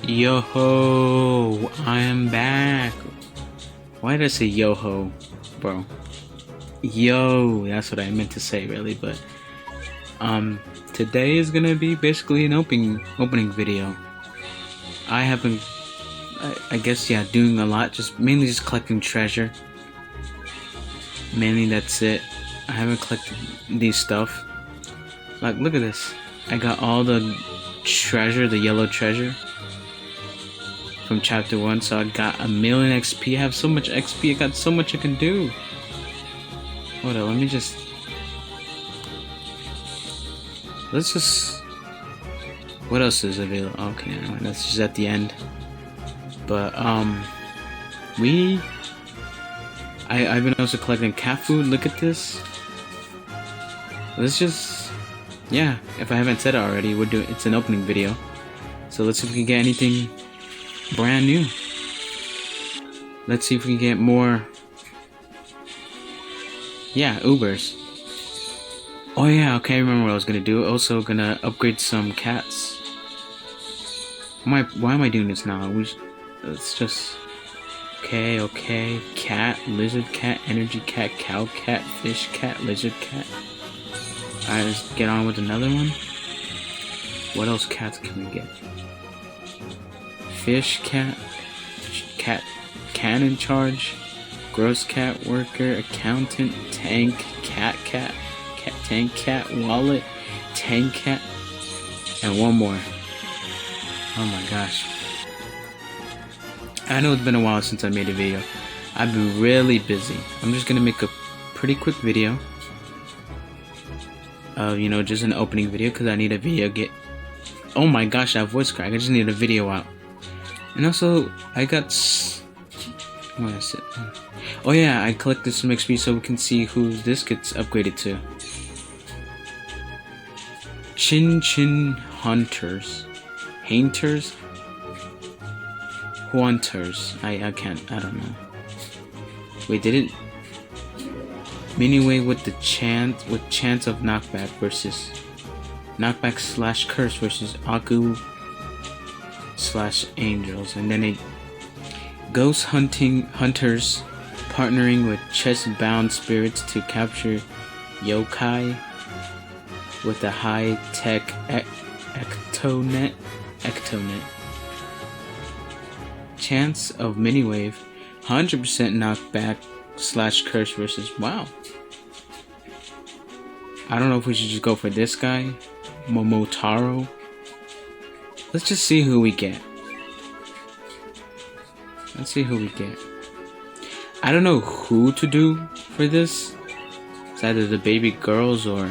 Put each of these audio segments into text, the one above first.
Yo ho, I am back. Why did I say yo ho, bro? Yo, that's what I meant to say, really. But today is gonna be basically an opening video. I have been, I guess, yeah, doing a lot, just mainly just collecting treasure. Mainly that's it. I haven't collected these stuff. Like, look at this. I got all the treasure, the yellow treasure from chapter 1, so I got a million XP. I have so much XP, I got so much I can do. Hold on, let's just, what else is available? Okay, that's just at the end. But I've been also collecting cat food. Look at this. Let's just, yeah, if I haven't said it already, it's an opening video, so let's see if we can get anything brand new. Let's see if we can get more, yeah, Ubers. Oh yeah, okay, I remember what I was gonna do. Also gonna upgrade some cats. Why am I doing this now? Let's just, okay, cat, lizard cat, energy cat, cow cat, fish cat, lizard cat. Alright, let's get on with another one. What else cats can we get? Fish cat, cat cannon charge, gross cat worker, accountant, tank, cat, tank cat, wallet, tank cat, and one more. Oh my gosh. I know it's been a while since I made a video. I've been really busy. I'm just gonna make a pretty quick video. Just an opening video, because I need a video oh my gosh, I have voice crack. I just need a video out. And also, I got what is it? Oh yeah, I collected some XP so we can see who this gets upgraded to. Chin Hunters. Hunters? I don't know. Wait, did it? Anyway, with chance of knockback versus knockback / curse versus Aku / angels, and then it ghost hunters partnering with chest-bound spirits to capture yokai with a high-tech ectonet. Chance of miniwave, 100% knockback / curse versus, wow. I don't know if we should just go for this guy, Momotaro. Let's just see who we get. Let's see who we get. I don't know who to do for this. It's either the baby girls or,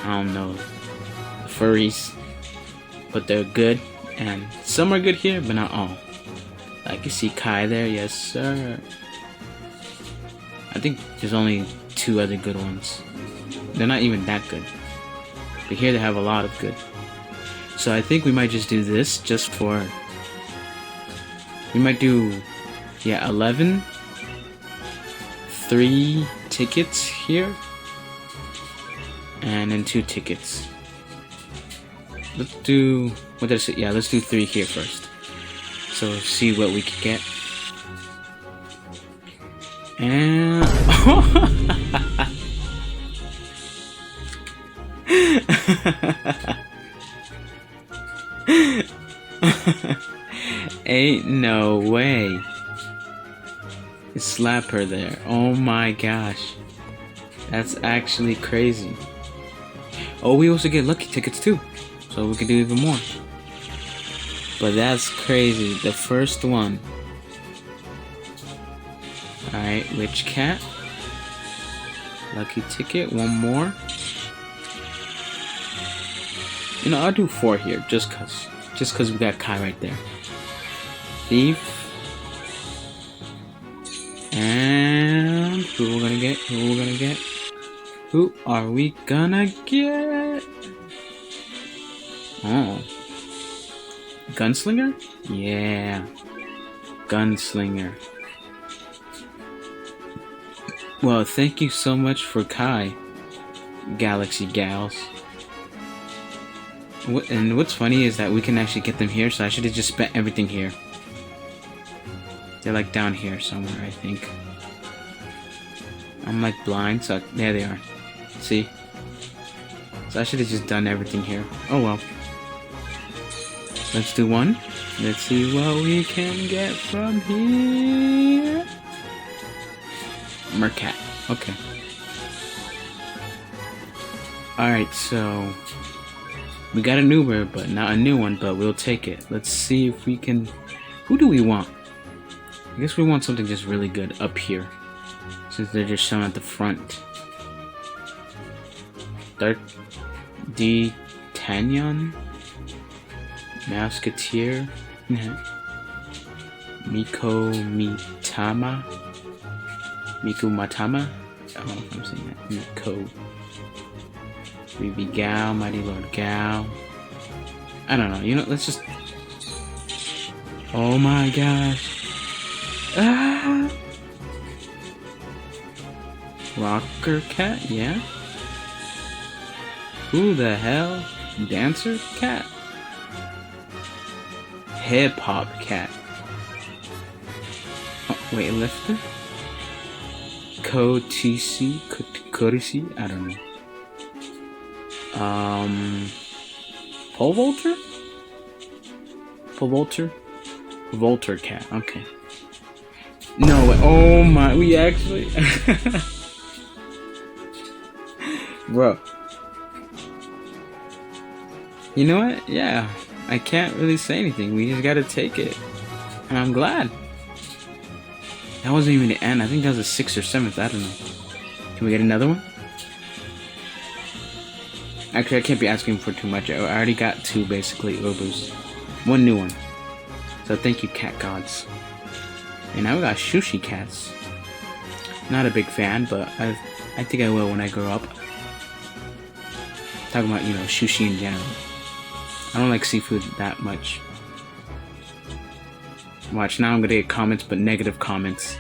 I don't know, furries. But they're good, and some are good here, but not all. Like, you see Kai there, yes sir. I think there's only 2 other good ones. They're not even that good, but here they have a lot of good. So I think we might just do this just for, we might do, yeah, 11, 3 tickets here, and then 2 tickets. Let's do, what did I say? Yeah, let's do 3 here first. So see what we can get. And ain't no way. Slap her there. Oh my gosh. That's actually crazy. Oh, we also get lucky tickets too, so we can do even more. But that's crazy. The first one. Alright, witch cat. Lucky ticket, one more. I'll do 4 here, just cause we got Kai right there. Thief. And who we're gonna get? Who are we gonna get? Oh. Gunslinger? Yeah. Gunslinger. Well, thank you so much for Kai, Galaxy Gals. And what's funny is that we can actually get them here, so I should have just spent everything here. They're like down here somewhere, I think. I'm like blind, so there they are. See? So I should have just done everything here. Oh well. Let's do one. Let's see what we can get from here. Mercat. Okay. Alright, so we got an Uber, but not a new one, but we'll take it. Let's see if we can... Who do we want? I guess we want something just really good up here, since they're just shown at the front. Dark D'Artagnan, Musketeer, Miku Matama. I don't know if I'm saying that. Miko. Baby Gal, Mighty Lord Gal. I don't know. You know, let's just. Oh my gosh. Ah! Rocker cat, yeah. Who the hell? Dancer cat? Hip hop cat. Oh, weightlifter? Cuties? I don't know. Pole vaulter? Pole vaulter? Vaulter cat, okay. No way. Oh my, we actually... Bro. You know what? Yeah. I can't really say anything. We just gotta take it. And I'm glad. That wasn't even the end. I think that was the 6th or 7th. I don't know. Can we get another one? Actually, I can't be asking for too much. I already got 2 basically Ubers. 1 new one. So thank you, cat gods. And now we got sushi cats. Not a big fan, but I think I will when I grow up. Talking about, you know, sushi in general. I don't like seafood that much. Watch, now I'm gonna get comments, but negative comments.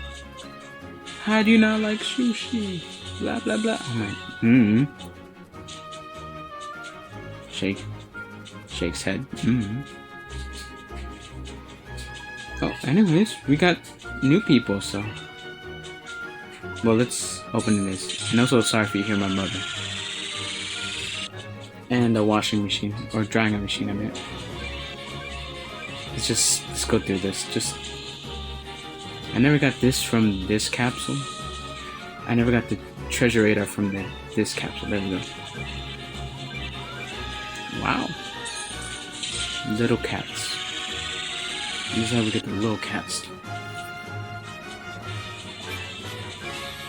How do you not like sushi? Blah blah blah. I'm like, Shakes head. Oh, anyways, we got new people, so. Well, let's open this. And also, sorry if you hear my mother. And a washing machine, or drying machine, I mean. Let's go through this. I never got this from this capsule. I never got the treasure radar from this capsule. There we go. Wow. Little cats. This is how we get the little cats.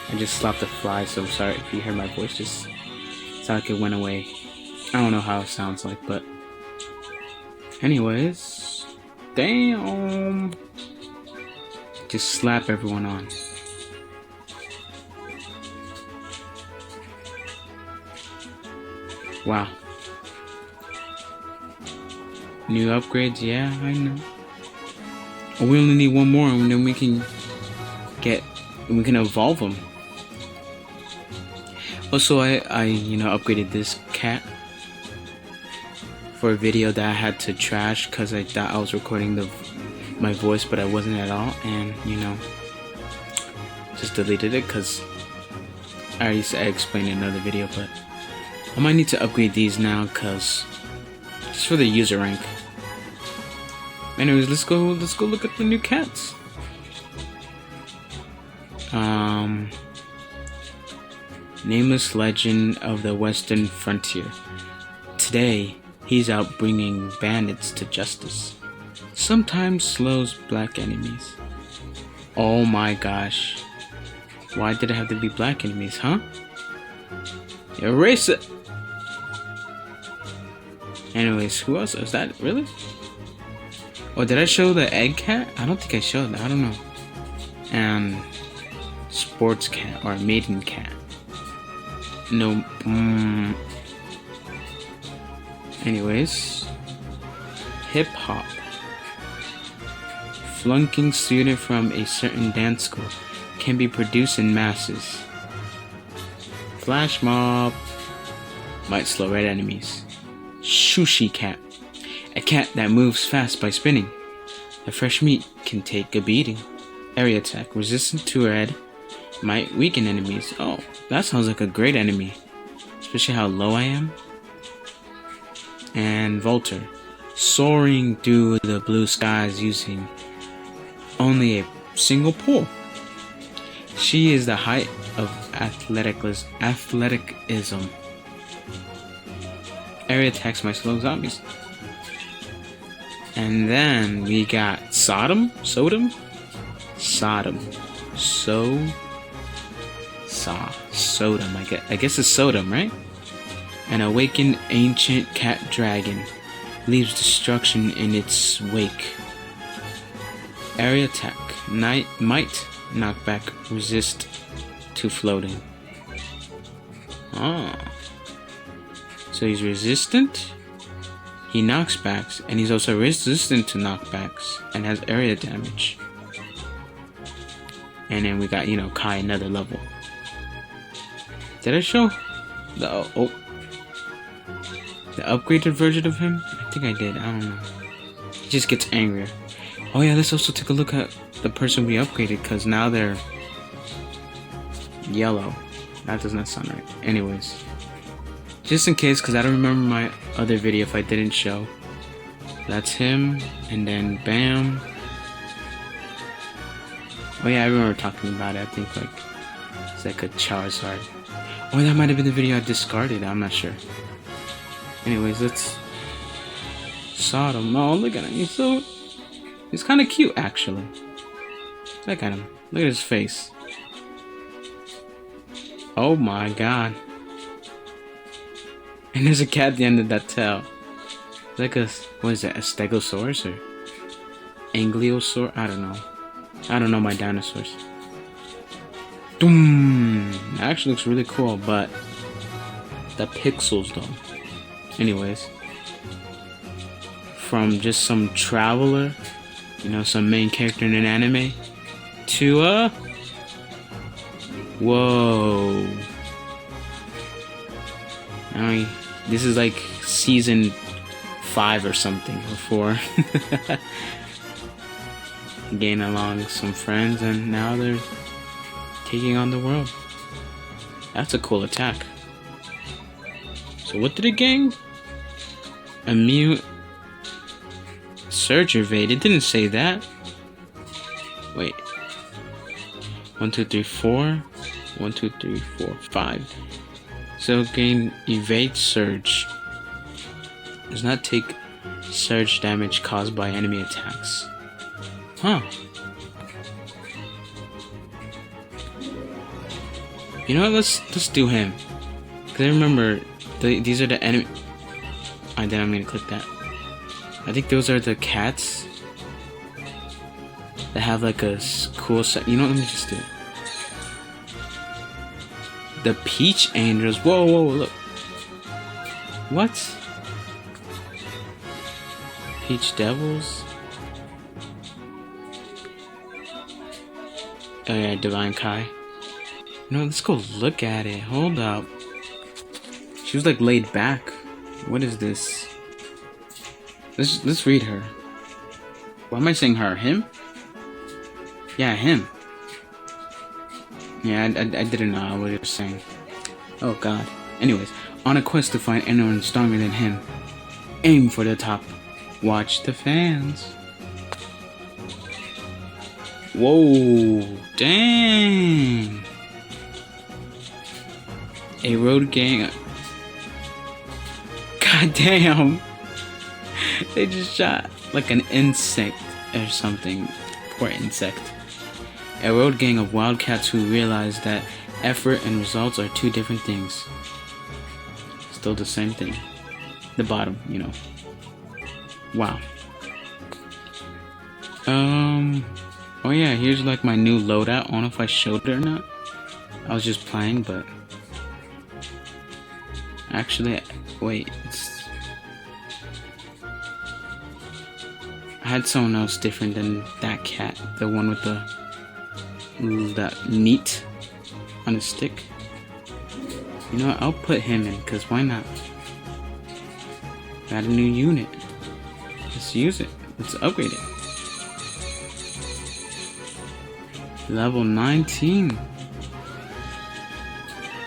I just slapped a fly, so I'm sorry if you hear my voice. Just sound like it went away. I don't know how it sounds like, but anyways, damn. Just slap everyone on. Wow. New upgrades, yeah, I know. Oh, we only need 1 more, and then we can evolve them. Also, I you know, upgraded this cat for a video that I had to trash because I thought I was recording my voice, but I wasn't at all, and you know, just deleted it because I explained in another video. But I might need to upgrade these now because just for the user rank. Anyways, let's go look at the new cats. Nameless legend of the Western frontier. Today, he's out bringing bandits to justice. Sometimes slows black enemies. Oh my gosh. Why did it have to be black enemies, huh? Erase it! Anyways, who else? Is that really? Oh, did I show the egg cat? I don't think I showed that. I don't know. And sports cat or maiden cat. No. Anyways, hip hop. Flunking student from a certain dance school can be produced in masses. Flash mob might slow red enemies. sushi cat. A cat that moves fast by spinning. The fresh meat can take a beating. Area attack. Resistant to red. Might weaken enemies. Oh, that sounds like a great enemy. Especially how low I am. And Volter. Soaring through the blue skies using only a single pull. She is the height of athleticism. Area attacks my slow zombies. And then we got Sodom. Sodom. I guess it's Sodom, right? An awakened ancient cat dragon leaves destruction in its wake. Area attack. Might knock back. Resist to floating. Oh. So he's resistant. He knocks back, and he's also resistant to knockbacks and has area damage. And then we got, Kai another level. Did I show the upgraded version of him? I think I did. I don't know. He just gets angrier. Oh yeah, let's also take a look at the person we upgraded, because now they're yellow. That does not sound right. Anyways, just in case, because I don't remember my other video if I didn't show. That's him, and then bam. Oh yeah, I remember talking about it. I think it's like a Charizard. Or that might have been the video I discarded. I'm not sure. Anyways, let's Sodom. Oh, look at him. He's kind of cute, actually. Look at him. Look at his face. Oh my god. And there's a cat at the end of that tail. Like what is that? A Stegosaurus or Ankylosaur? I don't know. I don't know my dinosaurs. Doom. It actually looks really cool, but the pixels though. Anyways, from just some traveler, some main character in an anime, to whoa. I mean, this is like season 5 or something, or 4. Gain along some friends, and now they're taking on the world. That's a cool attack. So what did it gain? Immune Surge evade. It didn't say that. Wait. 1, 2, 3, 4. 1, 2, 3, 4, 5. So gain evade surge. Does not take surge damage caused by enemy attacks. Huh. You know what? Let's do him. Cause I remember these are the enemy. I didn't mean to click that. I think those are the cats that have like a cool set. You know what? Let me just do it. The Peach Angels. Whoa, look. What? Peach Devils. Oh yeah, Divine Kai. No, let's go look at it. Hold up. She was like laid back. What is this? Let's read her. Why am I saying her? Him? Yeah, him. Yeah, I didn't know what you were saying. Oh god. Anyways, on a quest to find anyone stronger than him, aim for the top. Watch the fans. Whoa, dang. A road gang. God damn. They just shot like an insect or something. Poor insect. A road gang of wildcats who realize that effort and results are two different things. Still the same thing. The bottom, Wow. Oh yeah, here's like my new loadout. I don't know if I showed it or not. I was just playing, but actually, wait. I had someone else different than that cat. The one with that meat on a stick. You know what? I'll put him in, because why not? Got a new unit. Let's use it. Let's upgrade it. Level 19.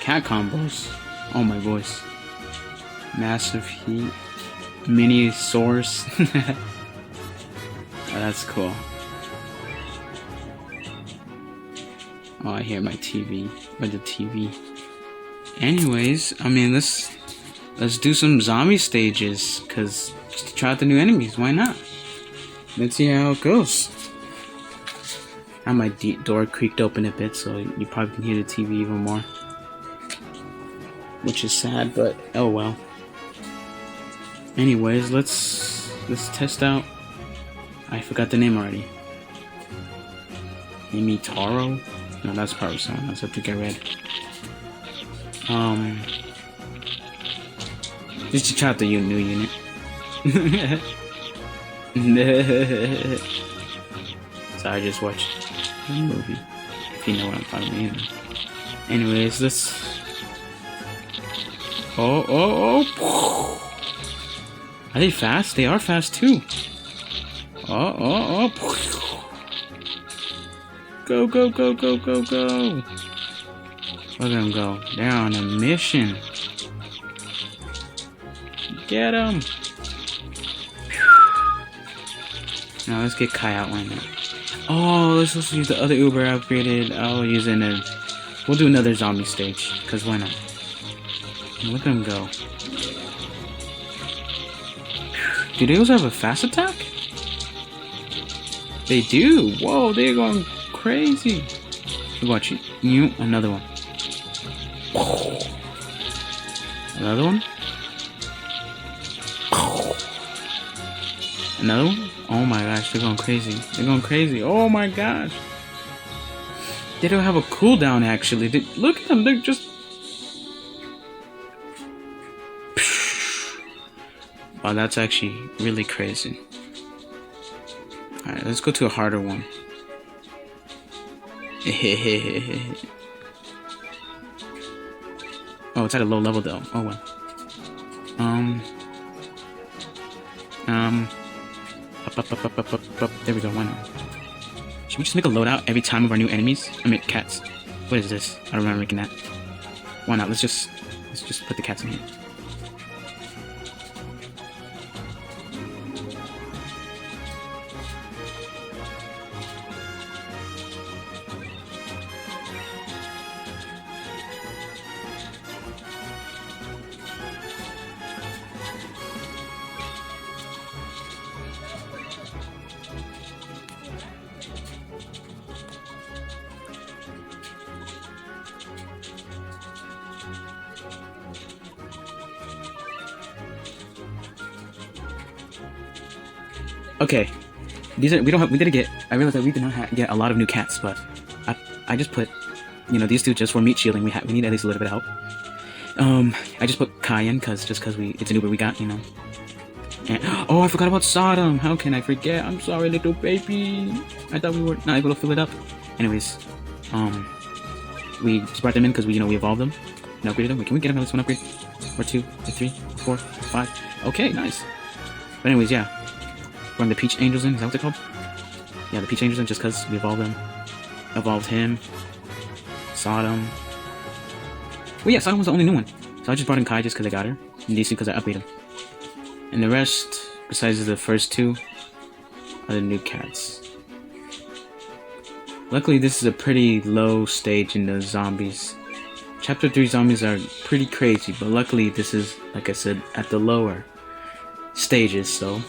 Cat combos. Oh my voice. Massive heat. Mini source. Oh, that's cool. Oh, I hear my TV. Or the TV. Anyways, I mean, let's do some zombie stages, cause just to try out the new enemies. Why not? Let's see how it goes. Now my door creaked open a bit, so you probably can hear the TV even more, which is sad, but oh well. Anyways, let's test out. I forgot the name already. Amy Taro? No, that's probably someone else. I have to get red. Just to try out the new unit. So I just watched a movie. If you know what I'm talking about. Anyways, let's. Oh! Are they fast? They are fast too. Oh! Go! Look at them go. They're on a mission. Get them. Now let's get Kai out right now. Oh, let's also use the other Uber upgraded. I'll use it in we'll do another zombie stage, because why not? Look at them go. Do they also have a fast attack? They do. Whoa, they're going crazy. Watch it. Another one. Another one. Another one. Oh my gosh, they're going crazy. They're going crazy. Oh my gosh. They don't have a cooldown actually. Look at them. They're just. Wow, that's actually really crazy. Alright, let's go to a harder one. Oh, it's at a low level though. Oh well. Up. There we go. Why not? Should we just make a loadout every time of our new enemies? I mean, cats. What is this? I don't remember making that. Why not? Let's just put the cats in here. Okay, these are we didn't get. I realized that we did not get a lot of new cats, but I just put, these two just for meat shielding. We need at least a little bit of help. I just put Cayenne because it's an Uber we got, And, oh, I forgot about Sodom. How can I forget? I'm sorry, little baby. I thought we were not able to fill it up. Anyways, we just brought them in because we evolved them and upgraded them. Wait, can we get another one upgrade? Or 2, or 3, 4, 5. Okay, nice. But anyways, yeah. Bring the Peach Angels in, is that what they're called? Yeah, the Peach Angels in just because we evolved them. Evolved him. Sodom. Well, yeah, Sodom was the only new one. So I just brought in Kai just because I got her. And these two because I upgraded them. And the rest, besides the first two, are the new cats. Luckily, this is a pretty low stage in the zombies. Chapter 3 zombies are pretty crazy, but luckily this is, like I said, at the lower stages, so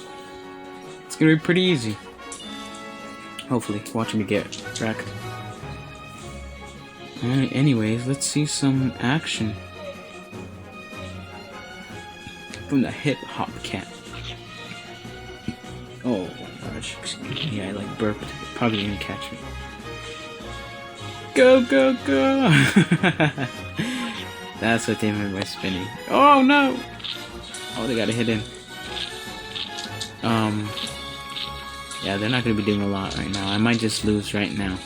it's gonna be pretty easy. Hopefully, watching me get wrecked. Alright, anyways, let's see some action from the hip hop cat. Oh my gosh, excuse me, I like burped. Probably didn't catch me. Go, go, go! That's what they meant by spinning. Oh no! Oh, they got a hit in. Yeah, they're not gonna be doing a lot right now. I might just lose right now.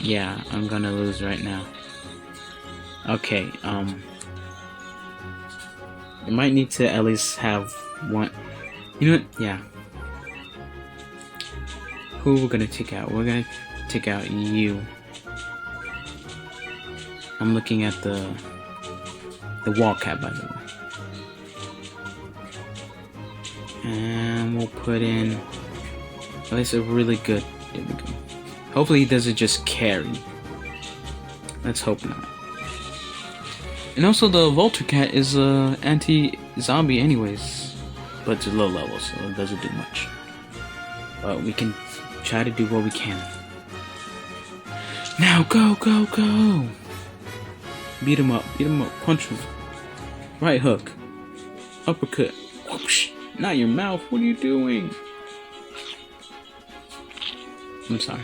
Yeah, I'm gonna lose right now. Okay, We might need to at least have one. You know what? Yeah. Who we're gonna take out? We're gonna take out you. I'm looking at the wall cat, by the way. And we'll put in at least a really good. There we go. Hopefully he doesn't just carry. Let's hope not. And also the Vulture Cat is anti-zombie anyways, but it's a low level, so it doesn't do much. But we can try to do what we can. Now go, go, go! Beat him up, punch him. Right hook. Uppercut. Whoosh. Not your mouth, what are you doing? I'm sorry.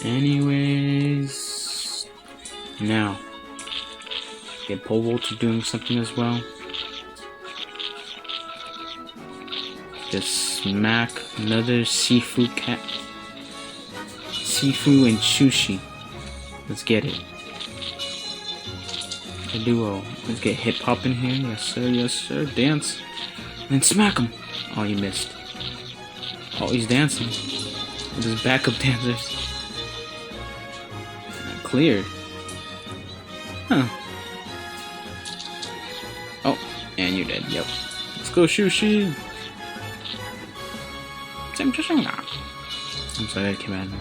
Anyways, now get Pole Vulture doing something as well. Just smack another Sifu cat. Sifu and Sushi. Let's get it. A duo. Let's get hip hop in here. Yes sir, yes sir. Dance. And smack him. Oh, you missed. Oh, he's dancing. With his backup dancers. Cleared. Huh. Oh, and you're dead. Yep. Let's go, Sushi. I'm sorry, I came at him.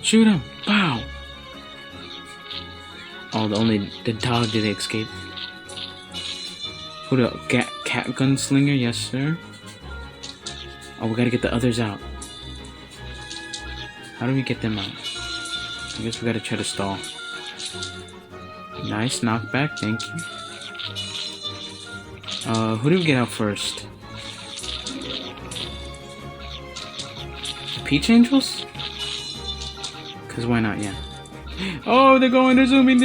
Shoot him! Pow! Oh, the dog did escape. Who the cat gunslinger? Yes, sir. Oh, we gotta get the others out. How do we get them out? I guess we gotta try to stall. Nice knockback, thank you. Who do we get out first? The Peach Angels? Cause why not? Yeah. Oh, they're zooming.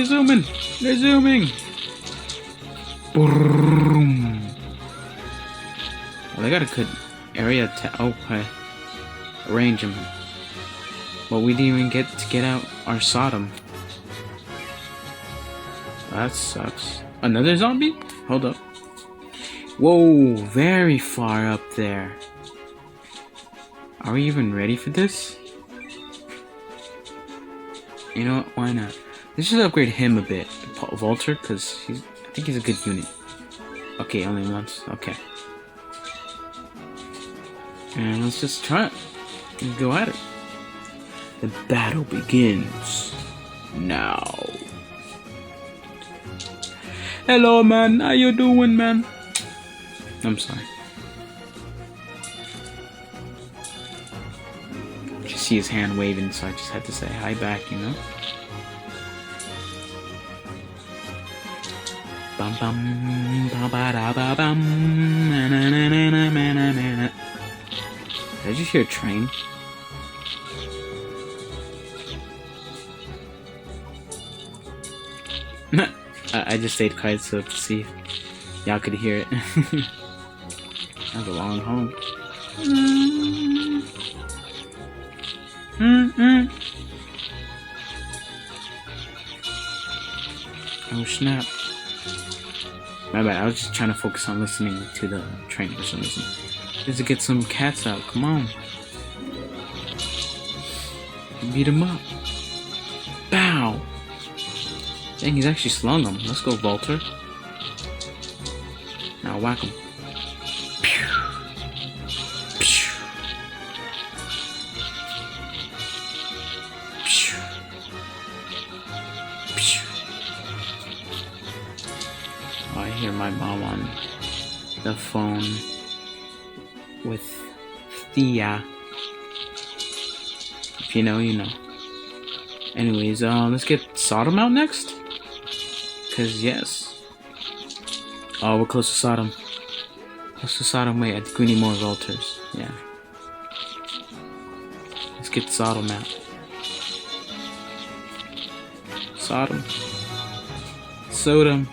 Boom. Well, they got a good area to arrange them. But we didn't even get to get out our Sodom. That sucks. Another zombie? Hold up. Whoa, very far up there. Are we even ready for this? You know what? Why not? Let's just upgrade him a bit. Vulture, because I think he's a good unit. Okay, only once. Okay. And let's just try it. Let's go at it. The battle begins now. Hello, man. How you doing, man? I'm sorry. Just see his hand waving, so I just had to say hi back, you know? Bum bum ba ba da ba bum na na na na na na na na. Did I just hear a train? I just stayed quiet so to see if y'all could hear it. That was a long home. Oh snap. My bad, I was just trying to focus on listening to the train for some reason. Just to get some cats out, come on. Beat him up. Bow! Dang, he's actually slung him. Let's go, Vulture. Now whack him. Pew. Pew. Pew. Pew. Oh, I hear my mom on the phone with Thea. If you know, you know. Anyways, let's get Sodom out next. Cause yes. Oh, we're close to Sodom. Close to Sodom. Wait, I think we need more Vultures. Yeah. Let's get Sodom out. Sodom. Sodom.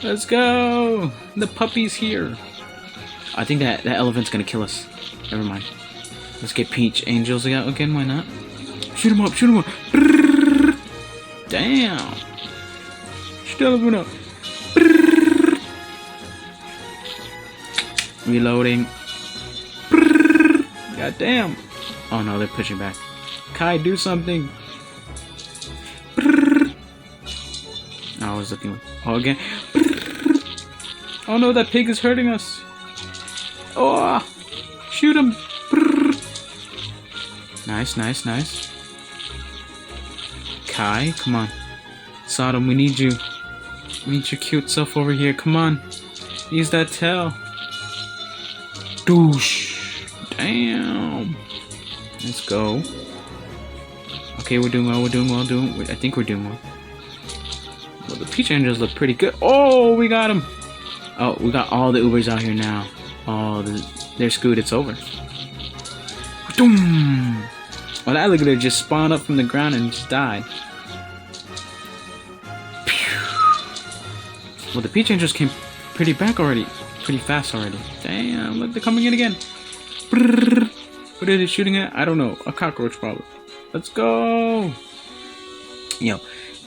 Let's go! The puppy's here. I think that elephant's gonna kill us. Never mind. Let's get Peach Angels out again, why not? Shoot him up, shoot him up! Damn. Still up. Reloading. God damn. Oh no, they're pushing back. Kai, do something. I was looking. Oh, again. Oh no, that pig is hurting us. Oh, shoot him. Nice, nice, nice. Kai, come on. Sodom, we need you. We need your cute self over here. Come on. Use that tail. Douche. Damn. Let's go. Okay, we're doing well. We're doing well. I think we're doing well. Well, the Peach Angels look pretty good. Oh, we got them. Oh, we got all the Ubers out here now. Oh, they're screwed. It's over. Boom. Oh, that alligator just spawned up from the ground and just died. Well, the Peach Angels came pretty fast already. Damn, look, they're coming in again. What are they shooting at? I don't know. A cockroach probably. Let's go. Yo,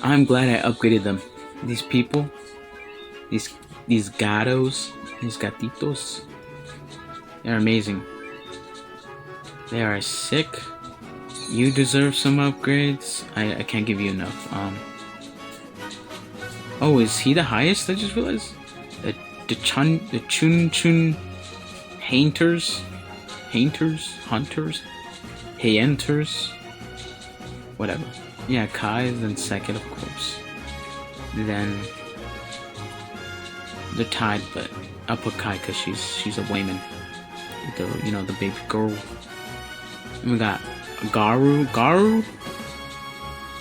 I'm glad I upgraded them. These people, these gatos, these gatitos, they're amazing. They are sick. You deserve some upgrades. I can't give you enough. Oh, is he the highest? I just realized. The chun hainters, hunters, hayenters, whatever. Yeah, Kai is then second, of course. Then they're tied, but I'll put Kai because she's a Wayman. The baby girl. And we got Garu,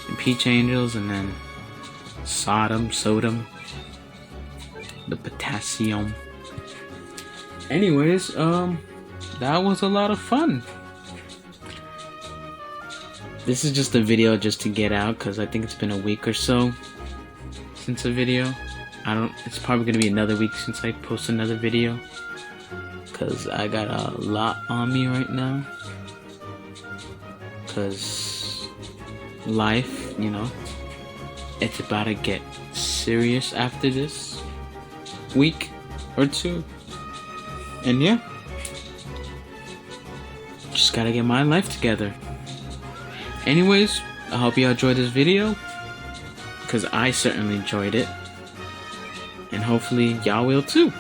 the Peach Angels, and then Sodom, the Potassium. Anyways, that was a lot of fun. This is just a video just to get out because I think it's been a week or so since a video. It's probably gonna be another week since I post another video because I got a lot on me right now. Because life, it's about to get serious after this week or two. And yeah, just gotta get my life together. Anyways, I hope you enjoyed this video because I certainly enjoyed it, and hopefully y'all will too.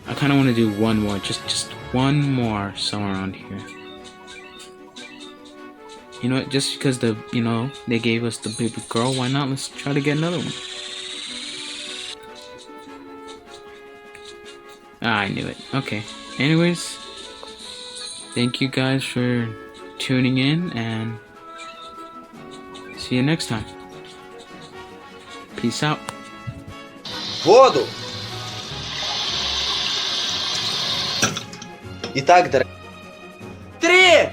I kind of want to do one more, just one more somewhere around here. You know what? Just because they gave us the baby girl, why not? Let's try to get another one. I knew it. Okay. Anyways, thank you guys for tuning in, and see you next time. Peace out. Воду! Итак, дорогие... 3,